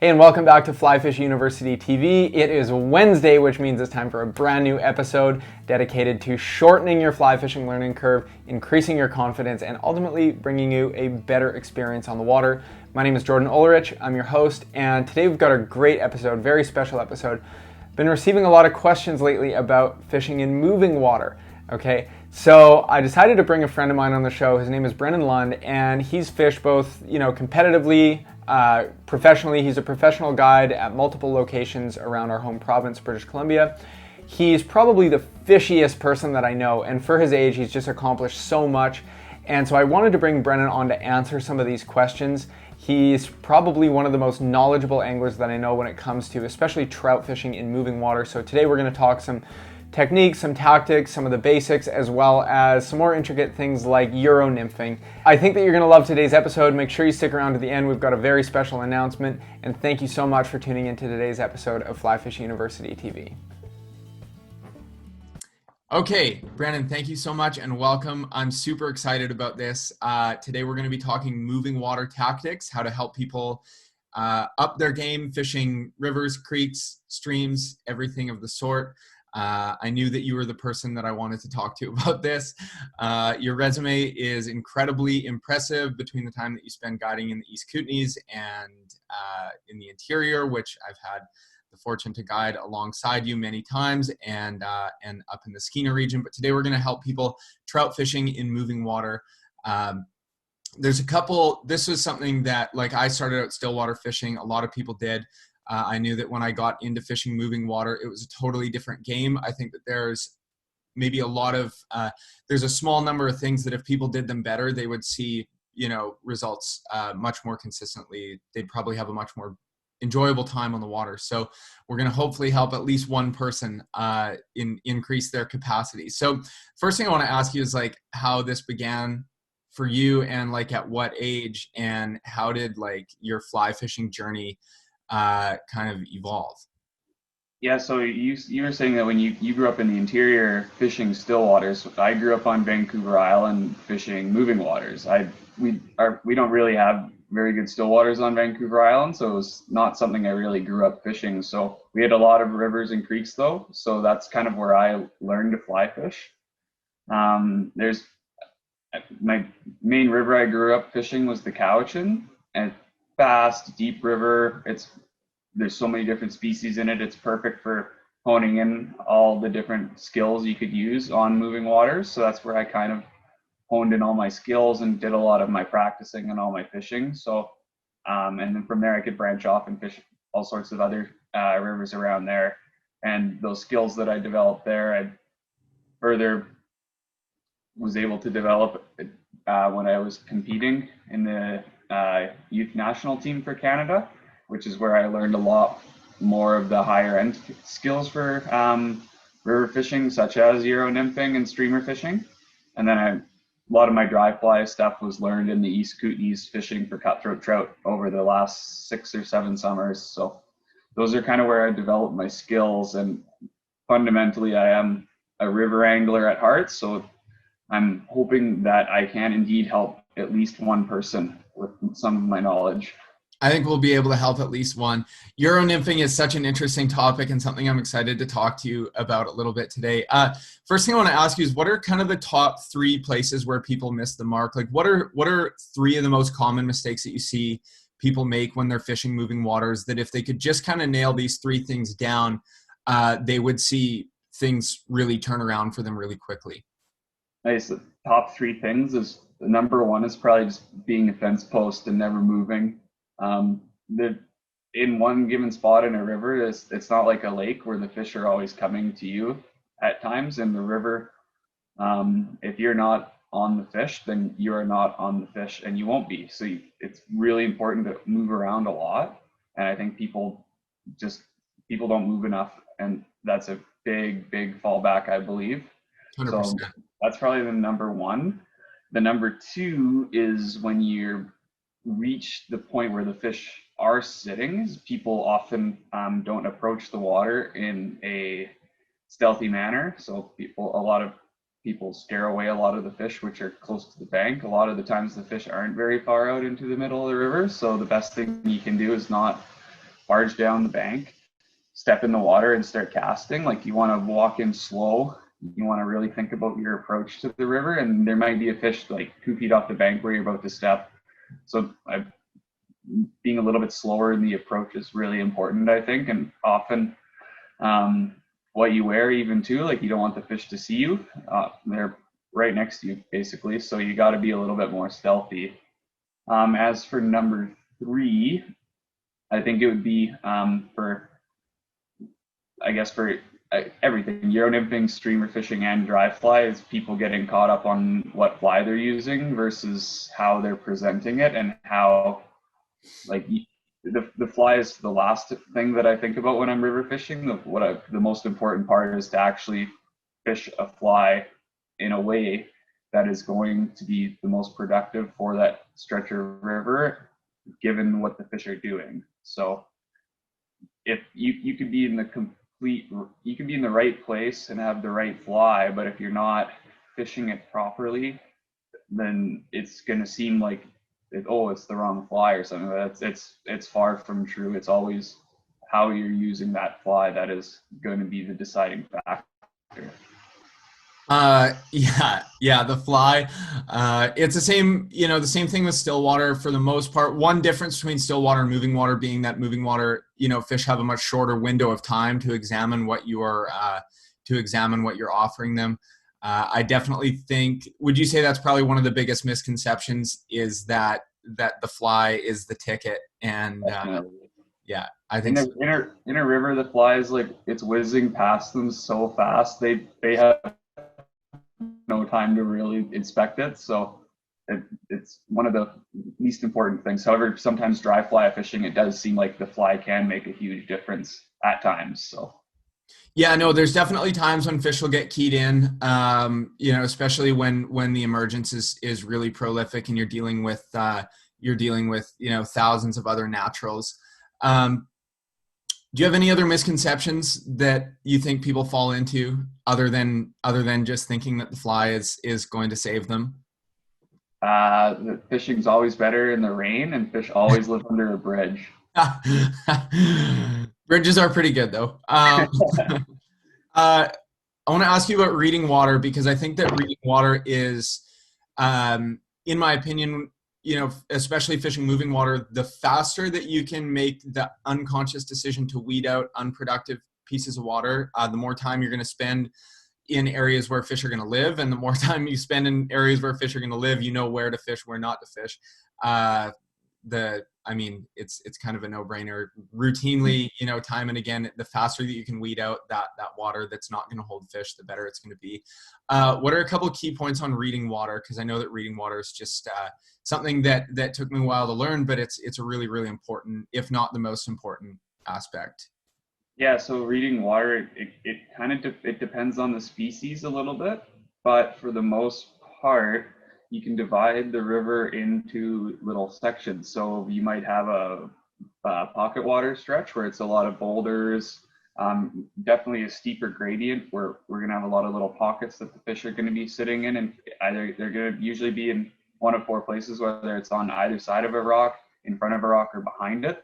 Hey, and welcome back to Fly Fish University TV. It is Wednesday, which means it's time for a brand new episode dedicated to shortening your fly fishing learning curve, increasing your confidence, and ultimately bringing you a better experience on the water. My name is Jordan Ulrich. I'm your host, and today we've got a great episode, very special episode. Been receiving a lot of questions lately about fishing in moving water. Okay, so I decided to bring a friend of mine on the show. His name is Brennan Lund, and he's fished both, competitively, professionally. He's a professional guide at multiple locations around our home province, British Columbia. He's probably the fishiest person that I know, and for his age, he's just accomplished so much. And so I wanted to bring Brennan on to answer some of these questions. He's probably one of the most knowledgeable anglers that I know when it comes to especially trout fishing in moving water. So today we're going to talk some techniques, some tactics, some of the basics, as well as some more intricate things like Euro nymphing. I think that you're going to love today's episode. Make sure you stick around to the end. We've got a very special announcement, and thank you so much for tuning into today's episode of Fly Fish University TV. Okay, Brennan, thank you so much and welcome. I'm super excited about this. Today we're going to be talking moving water tactics, how to help people up their game, fishing rivers, creeks, streams, everything of the sort. I knew that you were the person that I wanted to talk to about this. Your resume is incredibly impressive between the time that you spend guiding in the East Kootenays and in the interior, which I've had the fortune to guide alongside you many times, and up in the Skeena region. But today we're going to help people trout fishing in moving water. There's a couple, this was something that, like, I started out stillwater fishing, a lot of people did. I knew that when I got into fishing moving water, it was a totally different game. I think that there's maybe a lot of, there's a small number of things that if people did them better, they would see, results much more consistently. They'd probably have a much more enjoyable time on the water. So we're going to hopefully help at least one person increase their capacity. So first thing I want to ask you is like how this began for you, and like at what age, and how did like your fly fishing journey kind of evolve? Yeah, so you were saying that when you grew up in the interior fishing still waters. I grew up on Vancouver Island fishing moving waters. We don't really have very good still waters on Vancouver Island, so it was not something I really grew up fishing. So we had a lot of rivers and creeks though, so that's kind of where I learned to fly fish. There's my main river I grew up fishing was the Cowichan, and fast, deep river. There's so many different species in it. It's perfect for honing in all the different skills you could use on moving waters. So that's where I kind of honed in all my skills and did a lot of my practicing and all my fishing. So, and then from there I could branch off and fish all sorts of other rivers around there. And those skills that I developed there, I further was able to develop when I was competing in the youth national team for Canada, which is where I learned a lot more of the higher end skills for river fishing, such as Euro nymphing and streamer fishing. And then a lot of my dry fly stuff was learned in the East Kootenays fishing for cutthroat trout over the last 6 or 7 summers. So those are kind of where I developed my skills. And fundamentally, I am a river angler at heart. So I'm hoping that I can indeed help at least one person with some of my knowledge. I think we'll be able to help at least one. Euro nymphing is such an interesting topic and something I'm excited to talk to you about a little bit today. First thing I want to ask you is, what are kind of the top 3 places where people miss the mark? Like, what are 3 of the most common mistakes that you see people make when they're fishing moving waters, that if they could just kind of nail these 3 things down, they would see things really turn around for them really quickly? Nice. The top 3 things is, the number 1 is probably just being a fence post and never moving. In one given spot in a river, it's not like a lake where the fish are always coming to you at times. In the river, if you're not on the fish, then you are not on the fish, and you won't be. So it's really important to move around a lot. And I think people don't move enough, and that's a big fallback, I believe. 100%. So that's probably the number 1. The number 2 is when you reach the point where the fish are sitting, people often don't approach the water in a stealthy manner. So a lot of people scare away a lot of the fish which are close to the bank. A lot of the times the fish aren't very far out into the middle of the river. So the best thing you can do is not barge down the bank, step in the water and start casting. Like, you want to walk in slow. You want to really think about your approach to the river, and there might be a fish like 2 feet off the bank where you're about to step. So being a little bit slower in the approach is really important, I think. And often what you wear even too, like, you don't want the fish to see you. They're right next to you basically, so you got to be a little bit more stealthy. As for number 3, I think it would be for everything, Euro nymphing, streamer fishing, and dry fly, is people getting caught up on what fly they're using versus how they're presenting it, and how, like, the fly is the last thing that I think about when I'm river fishing. The most important part is to actually fish a fly in a way that is going to be the most productive for that stretch of river, given what the fish are doing. So if you could be in you can be in the right place and have the right fly, but if you're not fishing it properly, then it's going to seem like it's the wrong fly or something. It's far from true. It's always how you're using that fly that is going to be the deciding factor. Yeah, the fly. It's the same, the same thing with still water for the most part. One difference between still water and moving water being that moving water, fish have a much shorter window of time to examine what you are, you're offering them. I definitely think, would you say that's probably one of the biggest misconceptions, is that the fly is the ticket? And yeah, I think in a river, the fly is like, it's whizzing past them so fast. They have no time to really inspect it. So it's one of the least important things. However, sometimes dry fly fishing, it does seem like the fly can make a huge difference at times. So yeah, no, there's definitely times when fish will get keyed in, especially when the emergence is really prolific and you're dealing with thousands of other naturals. Do you have any other misconceptions that you think people fall into, other than just thinking that the fly is going to save them? The fishing's always better in the rain, and fish always live under a bridge. Bridges are pretty good, though. I want to ask you about reading water, because I think that reading water is, in my opinion, especially fishing moving water, the faster that you can make the unconscious decision to weed out unproductive pieces of water, the more time you're going to spend in areas where fish are going to live. And the more time you spend in areas where fish are going to live, where to fish, where not to fish. It's kind of a no-brainer. Routinely, time and again, the faster that you can weed out that water that's not going to hold fish, the better it's going to be. What are a couple of key points on reading water? Because I know that reading water is just something that took me a while to learn, but it's a really, really important, if not the most important aspect. Yeah, so reading water, it kind of it depends on the species a little bit, but for the most part, you can divide the river into little sections. So you might have a pocket water stretch where it's a lot of boulders, definitely a steeper gradient where we're going to have a lot of little pockets that the fish are going to be sitting in, and either they're going to usually be in one of 4 places, whether it's on either side of a rock, in front of a rock, or behind it.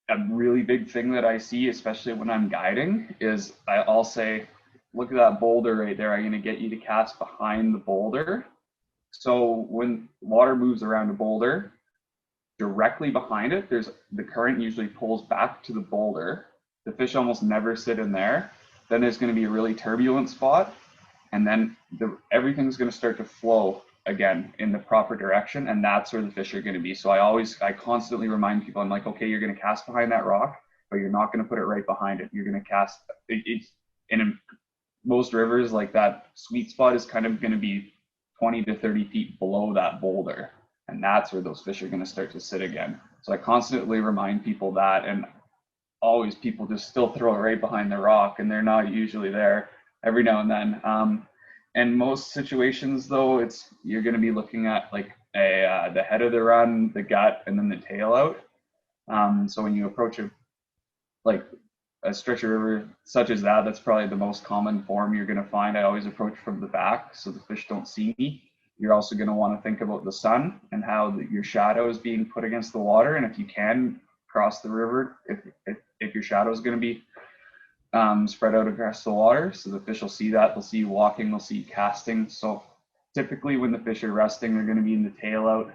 A really big thing that I see, especially when I'm guiding, is I'll say, look at that boulder right there. I'm going to get you to cast behind the boulder. So when water moves around a boulder, directly behind it, the current usually pulls back to the boulder. The fish almost never sit in there. Then there's going to be a really turbulent spot, and then everything's going to start to flow again in the proper direction, and that's where the fish are going to be. So I constantly remind people, I'm like, okay, you're going to cast behind that rock, but you're not going to put it right behind it. You're going to cast in most rivers, like, that sweet spot is kind of going to be 20 to 30 feet below that boulder, and that's where those fish are going to start to sit again. So I constantly remind people that, and always people just still throw it right behind the rock, and they're not usually there. Every now and then. And most situations, though, you're going to be looking at like the head of the run, the gut, and then the tail out. So when you approach a stretch of river such as that's probably the most common form you're going to find. I always approach from the back so the fish don't see me. You're also going to want to think about the sun and how your shadow is being put against the water. And if you can, across the river if your shadow is going to be spread out across the water. So the fish will see that. They'll see you walking. They'll see you casting. So typically when the fish are resting, they're going to be in the tail out.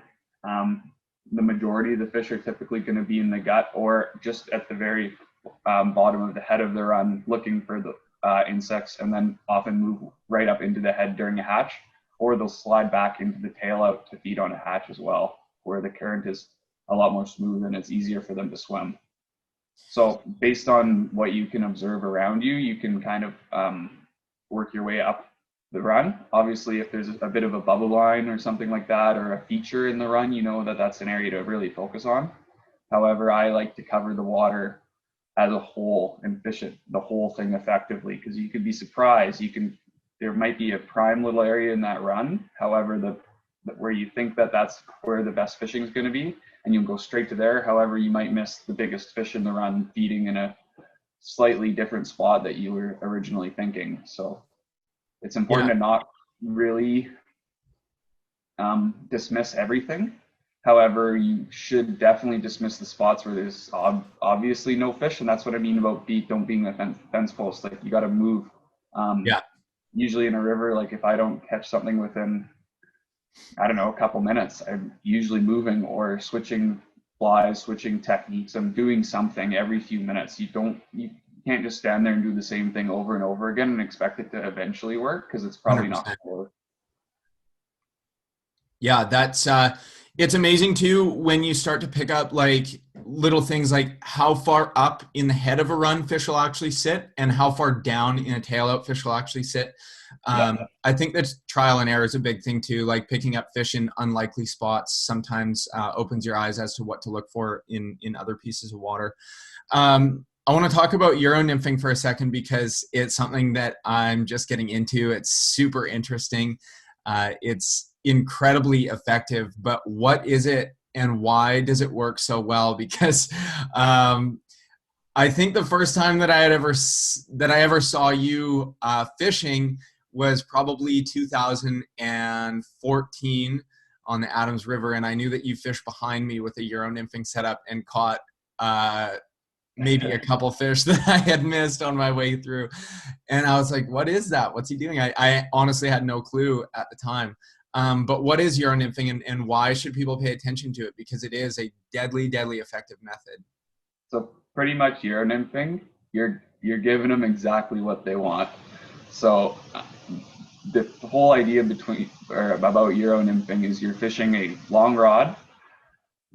The majority of the fish are typically going to be in the gut or just at the very bottom of the head of the run looking for the insects, and then often move right up into the head during a hatch, or they'll slide back into the tail out to feed on a hatch as well, where the current is a lot more smooth and it's easier for them to swim. So based on what you can observe around you, you can kind of work your way up the run. Obviously, if there's a bit of a bubble line or something like that, or a feature in the run, you know that that's an area to really focus on. However, I like to cover the water as a whole and fish it the whole thing effectively, because you could be surprised. There might be a prime little area in that run. However, where you think that that's where the best fishing is going to be, and you'll go straight to there. However, you might miss the biggest fish in the run feeding in a slightly different spot that you were originally thinking. So it's important to not really dismiss everything. However, you should definitely dismiss the spots where there's obviously no fish, and that's what I mean about don't being a fence post. Like, you got to move. Usually in a river, like if I don't catch something within, I don't know, a couple minutes, I'm usually moving or switching flies, switching techniques. I'm doing something every few minutes. You can't just stand there and do the same thing over and over again and expect it to eventually work, because it's probably 100%. Not going to work. Yeah, that's it's amazing too when you start to pick up like little things like how far up in the head of a run fish will actually sit and how far down in a tail out fish will actually sit. I think that trial and error is a big thing too, like picking up fish in unlikely spots sometimes opens your eyes as to what to look for in other pieces of water. I want to talk about Euro nymphing for a second, because it's something that I'm just getting into. It's super interesting. It's incredibly effective, but what is it and why does it work so well? Because I think the first time that I ever saw you fishing was probably 2014 on the Adams River, and I knew that you fished behind me with a Euro nymphing setup and caught maybe a couple fish that I had missed on my way through, and I was like, "What is that? What's he doing?" I honestly had no clue at the time. But what is Euro nymphing, and why should people pay attention to it? Because it is a deadly, deadly effective method. So pretty much Euro nymphing, you're giving them exactly what they want. So the whole idea about Euro nymphing is you're fishing a long rod,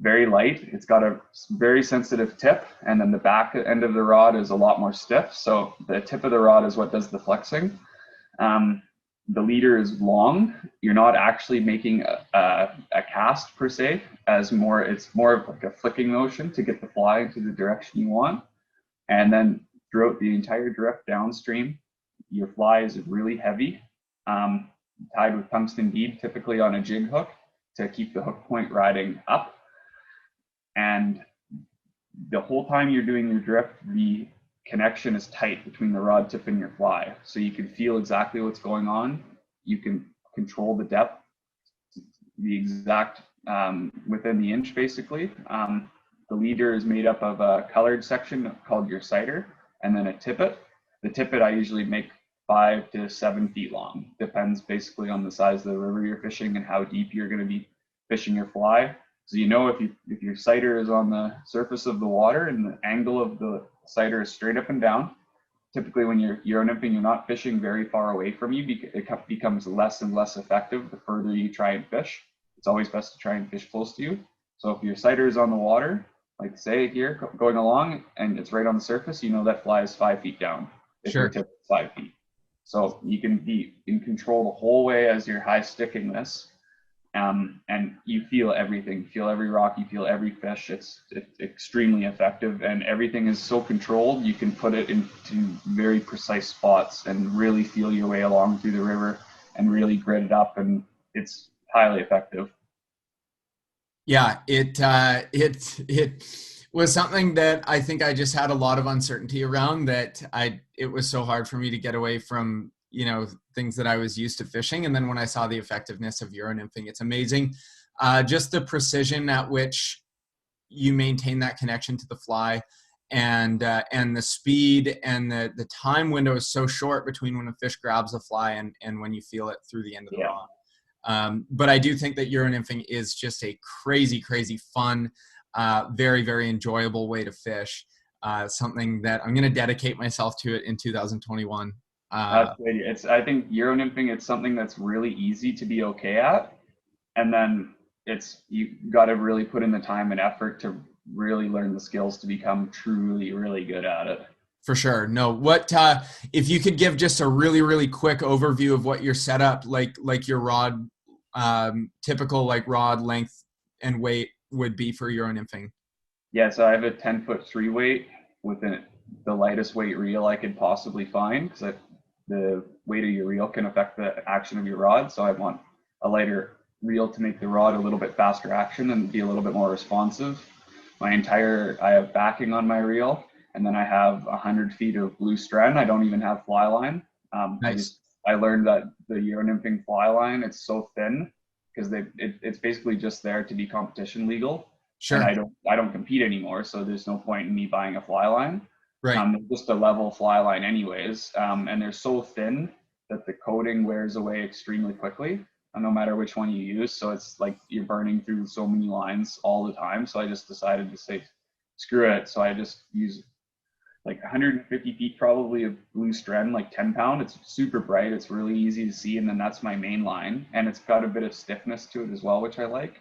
very light. It's got a very sensitive tip, and then the back end of the rod is a lot more stiff. So the tip of the rod is what does the flexing. The leader is long. You're not actually making a cast per se, it's more of like a flicking motion to get the fly into the direction you want. And then throughout the entire drift downstream, your fly is really heavy, tied with tungsten bead, typically on a jig hook, to keep the hook point riding up. And the whole time you're doing your drift, the connection is tight between the rod tip and your fly, so you can feel exactly what's going on. You can control the depth, the exact within the inch, basically. The leader is made up of a colored section called your sighter, and then a tippet. The tippet I usually make 5 to 7 feet long. Depends basically on the size of the river you're fishing and how deep you're going to be fishing your fly. So you know if your sighter is on the surface of the water and the angle of the sighter is straight up and down, typically when you're Euro nymphing, you're not fishing very far away from you. It becomes less and less effective the further you try and fish. It's always best to try and fish close to you. So if your sighter is on the water, like say here, going along, and it's right on the surface, you know that fly is 5 feet down. If your tip is 5 feet. So you can be in control the whole way as you're high sticking this. And you feel everything, you feel every rock, you feel every fish. It's extremely effective, and everything is so controlled. You can put it into very precise spots and really feel your way along through the river and really grit it up, and it's highly effective. Yeah, it was something that I think I just had a lot of uncertainty around, that it was so hard for me to get away from, things that I was used to fishing. And then when I saw the effectiveness of Euro nymphing, it's amazing. Just the precision at which you maintain that connection to the fly, and the speed and the time window is so short between when a fish grabs the fly and when you feel it through the end of the Yeah. rod. But I do think that Euro nymphing is just a crazy, crazy fun, very, very enjoyable way to fish. Something that I'm going to dedicate myself to it in 2021. That's good. I think Euro nymphing, it's something that's really easy to be okay at. And then you got to really put in the time and effort to really learn the skills to become truly, really good at it. For sure. No, if you could give just a really, really quick overview of what your setup, like your rod, typical like rod length and weight would be for Euro nymphing. Yeah, so I have a 10-foot 3-weight with the lightest weight reel I could possibly find, because the weight of your reel can affect the action of your rod. So I want a lighter reel to make the rod a little bit faster action and be a little bit more responsive. I have backing on my reel, and then I have 100 feet of blue strand. I don't even have fly line. Nice. I learned that the Euro nymphing fly line, it's so thin because it's basically just there to be competition legal. Sure. And I don't compete anymore, so there's no point in me buying a fly line. Right. Just a level fly line anyways, and they're so thin that the coating wears away extremely quickly, no matter which one you use. So it's like you're burning through so many lines all the time. So I just decided to say, screw it. So I just use like 150 feet probably of blue strand, like 10 pound. It's super bright. It's really easy to see. And then that's my main line. And it's got a bit of stiffness to it as well, which I like.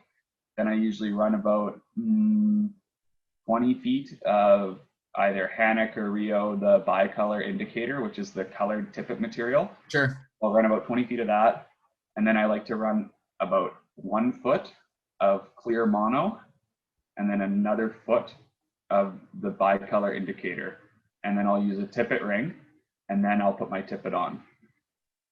Then I usually run about 20 feet of either Hannock or Rio, the bicolor indicator, which is the colored tippet material. Sure. I'll run about 20 feet of that. And then I like to run about 1 foot of clear mono, and then another foot of the bicolor indicator. And then I'll use a tippet ring, and then I'll put my tippet on.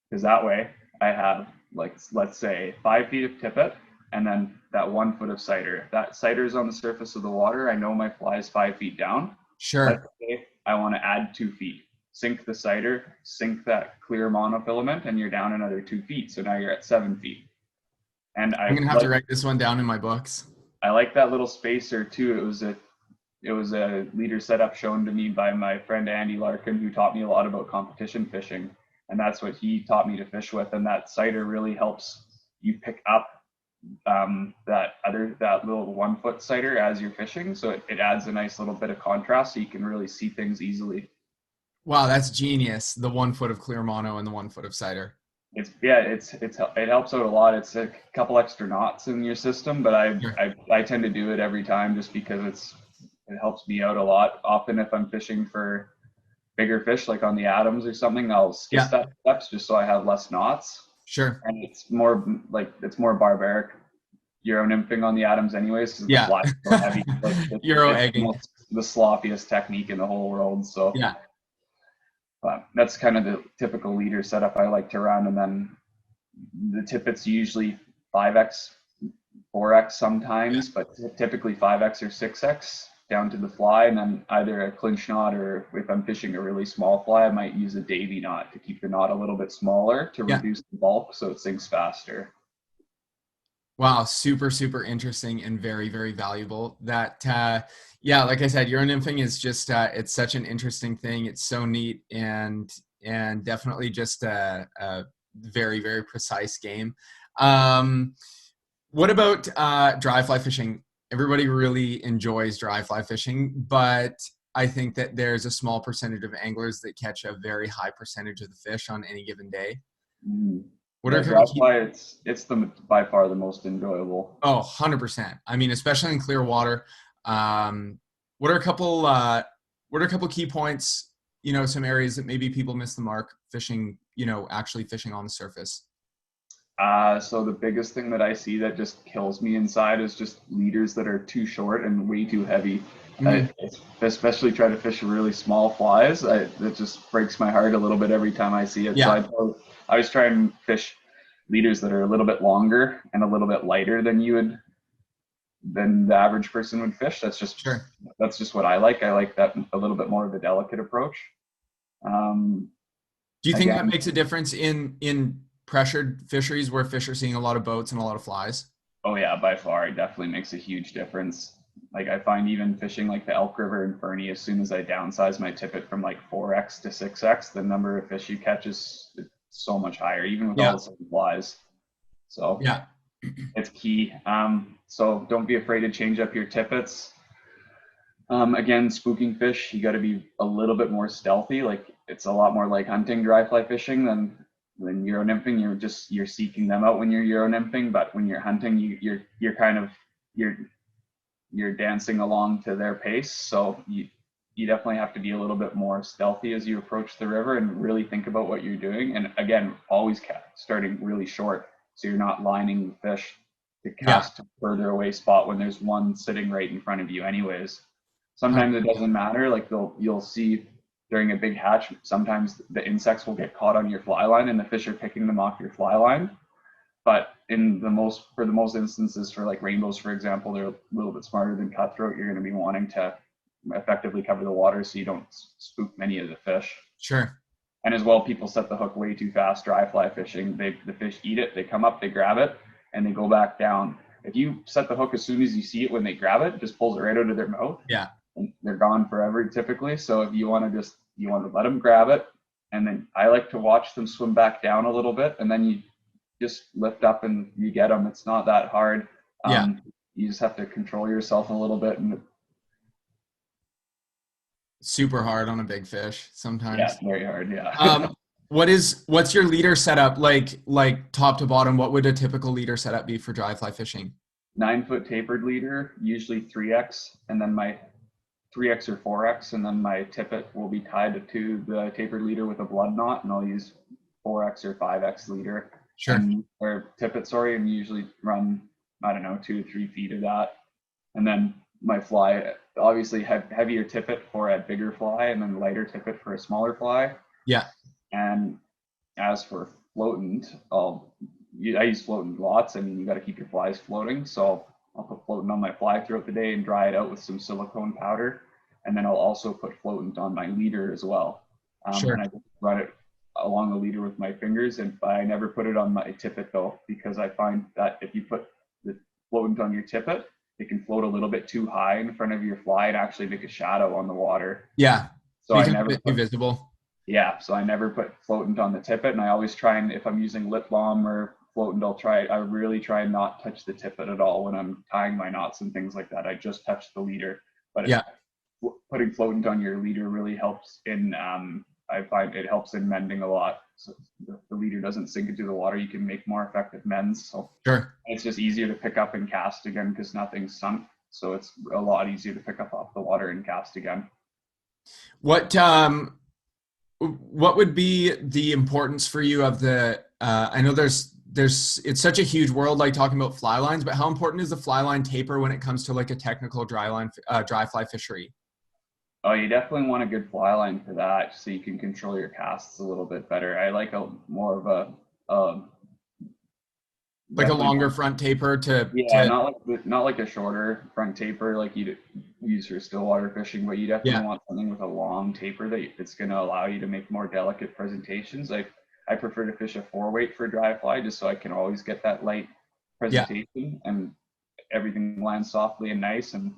Because that way I have, like, let's say 5 feet of tippet, and then that 1 foot of cider. If that cider is on the surface of the water, I know my fly is 5 feet down. Sure. Let's say I want to add 2 feet. Sink the cider, sink that clear monofilament, and you're down another 2 feet. So now you're at 7 feet. And I'm gonna have to write this one down in my books. I like that little spacer too. It was a leader setup shown to me by my friend Andy Larkin, who taught me a lot about competition fishing. And that's what he taught me to fish with. And that cider really helps you pick up that little 1 foot cider as you're fishing. So it adds a nice little bit of contrast so you can really see things easily. Wow, that's genius. The 1 foot of clear mono and the 1 foot of cider. It helps out a lot. It's a couple extra knots in your system, but I tend to do it every time just because it helps me out a lot. Often if I'm fishing for bigger fish, like on the Adams or something, I'll skip that steps just so I have less knots. Sure. And it's more barbaric Euro nymphing on the Adams anyways, because the fly is so heavy. Like, Euro egging. The sloppiest technique in the whole world. So yeah. But that's kind of the typical leader setup I like to run. And then the tippet's usually 5x, 4x sometimes, but typically 5x or 6x down to the fly. And then either a clinch knot, or if I'm fishing a really small fly, I might use a Davy knot to keep the knot a little bit smaller to reduce the bulk so it sinks faster. Wow, super, super interesting and very, very valuable. That, like I said, Euro nymphing is just, it's such an interesting thing. It's so neat and definitely just a very, very precise game. What about dry fly fishing? Everybody really enjoys dry fly fishing, but I think that there's a small percentage of anglers that catch a very high percentage of the fish on any given day. Dry fly, it's by far the most enjoyable. Oh, 100%. I mean, especially in clear water. What are a couple key points, some areas that maybe people miss the mark fishing, actually fishing on the surface? So the biggest thing that I see that just kills me inside is just leaders that are too short and way too heavy. Especially try to fish really small flies. It just breaks my heart a little bit every time I see it. Yeah. So I always try and fish leaders that are a little bit longer and a little bit lighter than the average person would fish. That's just what I like. I like that a little bit more of a delicate approach. Do you think that makes a difference in pressured fisheries where fish are seeing a lot of boats and a lot of flies? Oh yeah, by far. It definitely makes a huge difference. like I find even fishing like the Elk River in Fernie, as soon as I downsize my tippet from like 4x to 6x, the number of fish you catch is so much higher, even with all Yeah. the same flies. So Yeah. it's key. So don't be afraid to change up your tippets. Again, spooking fish, you got to be a little bit more stealthy. Like it's a lot more like hunting dry fly fishing than Euro nymphing. You're seeking them out when you're Euro nymphing, but when you're hunting, you're kind of you're dancing along to their pace. So you definitely have to be a little bit more stealthy as you approach the river and really think about what you're doing. And again, always starting really short, so you're not lining the fish to cast to further away spot when there's one sitting right in front of you anyways. Sometimes it doesn't matter. Like you'll see during a big hatch, sometimes the insects will get caught on your fly line and the fish are picking them off your fly line. But for the most instances, for like rainbows, for example, they're a little bit smarter than cutthroat. You're going to be wanting to effectively cover the water so you don't spook many of the fish. Sure. And as well, people set the hook way too fast dry fly fishing. The fish eat it, they come up, they grab it, and they go back down. If you set the hook as soon as you see it when they grab it, just pulls it right out of their mouth. Yeah. And they're gone forever typically. So if you want to let them grab it, and then I like to watch them swim back down a little bit, and then you just lift up and you get them. It's not that hard. You just have to control yourself a little bit. And super hard on a big fish sometimes. Yeah, very hard. Yeah. What's your leader setup like top to bottom? What would a typical leader setup be for dry fly fishing? 9-foot tapered leader, usually 3x, and then my 3x or 4x, and then my tippet will be tied to the tapered leader with a blood knot, and I'll use 4x or 5x leader. Sure. Or tippet, sorry, and usually run, I don't know, 2 to 3 feet of that. And then my fly, obviously heavier tippet for a bigger fly, and then lighter tippet for a smaller fly. Yeah. And as for floatant, I use floatant lots. I mean, you got to keep your flies floating. So I'll put floatant on my fly throughout the day and dry it out with some silicone powder. And then I'll also put floatant on my leader as well. Sure. And I just run it along the leader with my fingers. And I never put it on my tippet though, because I find that if you put the floatant on your tippet, it can float a little bit too high in front of your fly and actually make a shadow on the water. Yeah. So I never be visible. Yeah. So I never put floatant on the tippet, and I always try, and if I'm using lip balm or floatant, I really try and not touch the tippet at all when I'm tying my knots and things like that. I just touch the leader. But putting floatant on your leader really helps in, I find it helps in mending a lot. So the leader doesn't sink into the water. You can make more effective mends. So sure. It's just easier to pick up and cast again because nothing's sunk. So it's a lot easier to pick up off the water and cast again. What would be the importance for you of the, I know it's such a huge world, like talking about fly lines, but how important is the fly line taper when it comes to like a technical dry fly fishery? Oh, you definitely want a good fly line for that, so you can control your casts a little bit better. I like more of a like a longer front taper not like a shorter front taper like you use for stillwater fishing, but you definitely want something with a long taper that's going to allow you to make more delicate presentations. Like I prefer to fish a 4-weight for dry fly just so I can always get that light presentation and everything lands softly and nice. And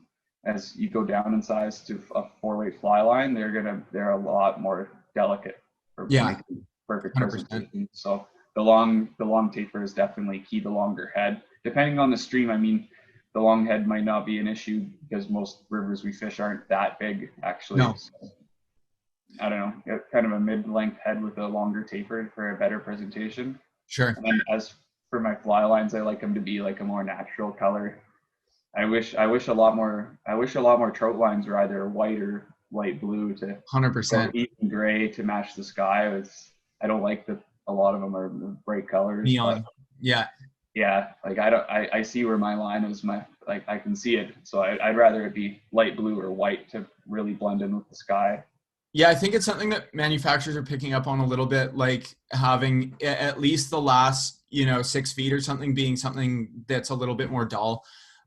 as you go down in size to a 4-weight fly line, they're a lot more delicate for making perfect 100%. Presentation. So the long taper is definitely key. The longer head, depending on the stream. I mean, the long head might not be an issue because most rivers we fish aren't that big actually. No. So, I don't know, kind of a mid-length head with a longer taper for a better presentation. Sure. And then as for my fly lines, I like them to be like a more natural color. I wish a lot more trout lines were either white or light blue to 100%, even gray to match the sky. I don't like a lot of them are bright colors. Neon. Yeah. Like I see where my line is. I can see it. So I'd rather it be light blue or white to really blend in with the sky. Yeah, I think it's something that manufacturers are picking up on a little bit, like having at least the last 6 feet or something being something that's a little bit more dull.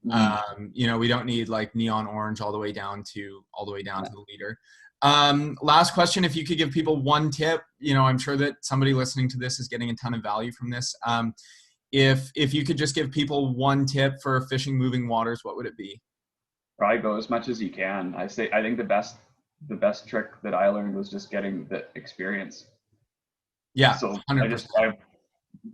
Mm-hmm. We don't need like neon orange all the way down to the leader. Last question, if you could give people one tip, I'm sure that somebody listening to this is getting a ton of value from this. If you could just give people one tip for fishing moving waters, what would it be? Probably go as much as you can. I think the best trick that I learned was just getting the experience. Yeah, So 100%.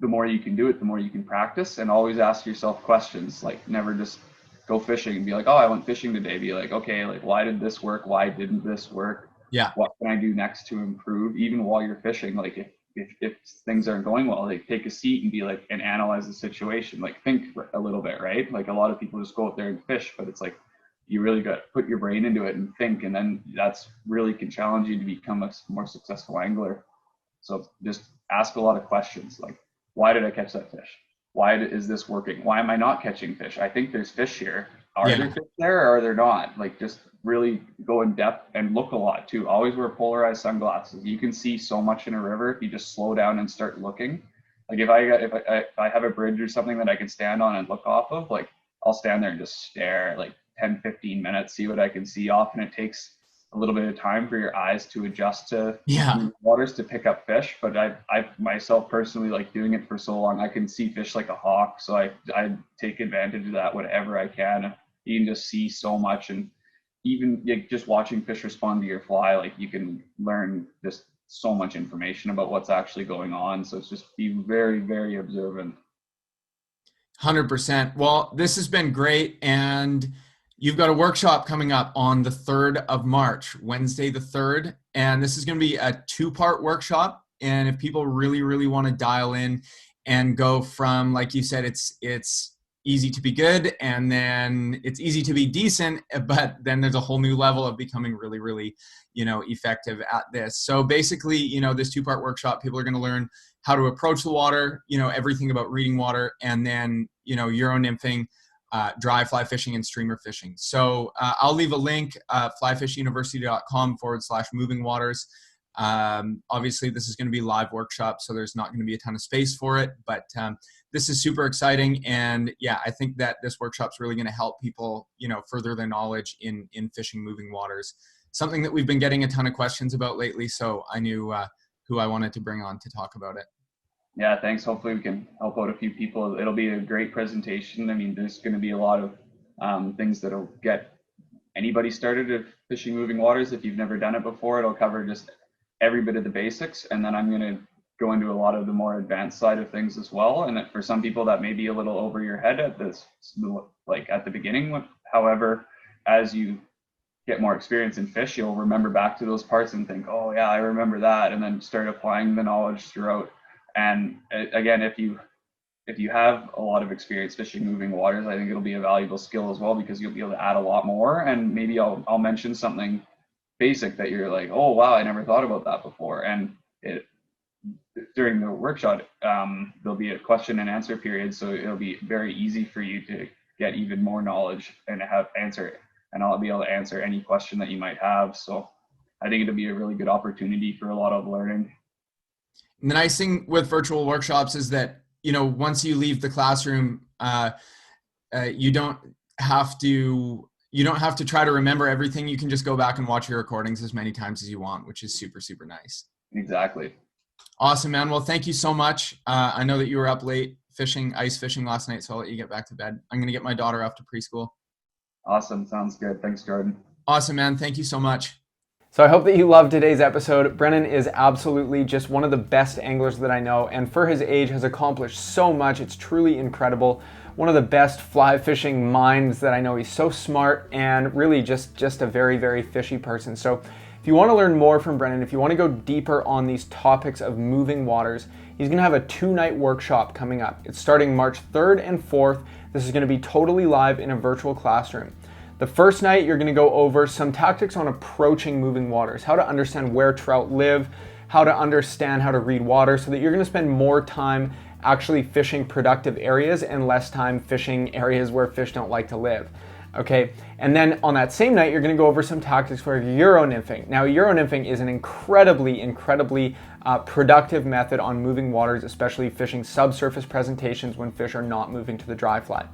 the more you can do it, the more you can practice, and always ask yourself questions. Like, never just go fishing and be like, oh, I went fishing today. Be like, okay, like, why did this work? Why didn't this work? Yeah. What can I do next to improve? Even while you're fishing, like if things aren't going well, like take a seat and be like, and analyze the situation. Like, think a little bit, right? Like, a lot of people just go out there and fish, but it's like, you really got to put your brain into it and think, and then that's really can challenge you to become a more successful angler. So just ask a lot of questions, like, why did I catch that fish? Why is this working? Why am I not catching fish? I think there's fish here. Are Yeah. there fish there, or are there not? Like, just really go in depth and look a lot too. Always wear polarized sunglasses. You can see so much in a river if you just slow down and start looking. Like, if I have a bridge or something that I can stand on and look off of, like, I'll stand there and just stare like 10, 15 minutes, see what I can see. Often it takes a little bit of time for your eyes to adjust to Yeah. waters to pick up fish. But I myself personally like doing it for so long. I can see fish like a hawk, so I take advantage of that whenever I can. You can just see so much, and even like, just watching fish respond to your fly, like, you can learn just so much information about what's actually going on. So it's just be very, very observant. 100%. Well, this has been great. And you've got a workshop coming up on the 3rd of March, Wednesday the 3rd. And this is going to be a 2-part workshop. And if people really, really want to dial in and go from, like you said, it's easy to be good, and then it's easy to be decent, but then there's a whole new level of becoming really, really, effective at this. So basically, this 2-part workshop, people are going to learn how to approach the water, everything about reading water, and then, Euro nymphing, dry fly fishing, and streamer fishing. So I'll leave a link, flyfishuniversity.com/moving waters. Obviously, this is going to be live workshop, so there's not going to be a ton of space for it, but this is super exciting. And yeah, I think that this workshop's really going to help people, further their knowledge in fishing moving waters. Something that we've been getting a ton of questions about lately, so I knew who I wanted to bring on to talk about it. Yeah, thanks. Hopefully we can help out a few people. It'll be a great presentation. I mean, there's going to be a lot of things that'll get anybody started at fishing moving waters. If you've never done it before, it'll cover just every bit of the basics, and then I'm going to go into a lot of the more advanced side of things as well. And for some people that may be a little over your head at this, like at the beginning. However, as you get more experience in fish, you'll remember back to those parts and think, oh yeah, I remember that, and then start applying the knowledge throughout. And again, if you have a lot of experience fishing moving waters, I think it'll be a valuable skill as well, because you'll be able to add a lot more. And maybe I'll mention something basic that you're like, oh wow, I never thought about that before. And during the workshop, there'll be a question and answer period, so it'll be very easy for you to get even more knowledge and and I'll be able to answer any question that you might have. So I think it'll be a really good opportunity for a lot of learning. And the nice thing with virtual workshops is that, once you leave the classroom, you don't have to try to remember everything. You can just go back and watch your recordings as many times as you want, which is super, super nice. Exactly. Awesome, man. Well, thank you so much. I know that you were up late ice fishing last night, so I'll let you get back to bed. I'm going to get my daughter off to preschool. Awesome. Sounds good. Thanks, Jordan. Awesome, man. Thank you so much. So I hope that you loved today's episode. Brennan is absolutely just one of the best anglers that I know, and for his age has accomplished so much. It's truly incredible. One of the best fly fishing minds that I know. He's so smart and really just a very, very fishy person. So if you want to learn more from Brennan, if you want to go deeper on these topics of moving waters, he's going to have a 2-night workshop coming up. It's starting March 3rd and 4th. This is going to be totally live in a virtual classroom. The first night, you're going to go over some tactics on approaching moving waters, how to understand where trout live, how to understand how to read water, so that you're going to spend more time actually fishing productive areas and less time fishing areas where fish don't like to live. Okay, and then on that same night, you're going to go over some tactics for Euro nymphing. Now, Euro nymphing is an incredibly productive method on moving waters, especially fishing subsurface presentations when fish are not moving to the dry fly.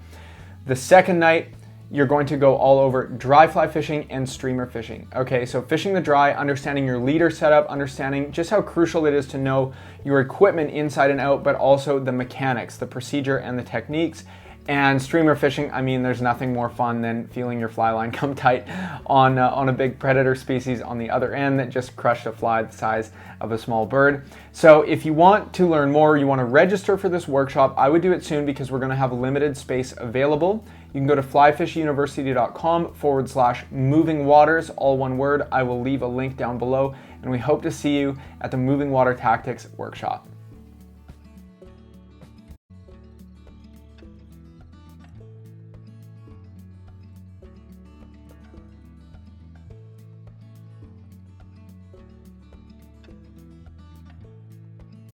The second night, you're going to go all over dry fly fishing and streamer fishing. Okay, so fishing the dry, understanding your leader setup, understanding just how crucial it is to know your equipment inside and out, but also the mechanics, the procedure and the techniques. And streamer fishing, I mean, there's nothing more fun than feeling your fly line come tight on a big predator species on the other end that just crushed a fly the size of a small bird. So if you want to learn more, you want to register for this workshop, I would do it soon because we're going to have limited space available. You can go to flyfishuniversity.com/moving waters, all one word. I will leave a link down below, and we hope to see you at the Moving Water Tactics workshop.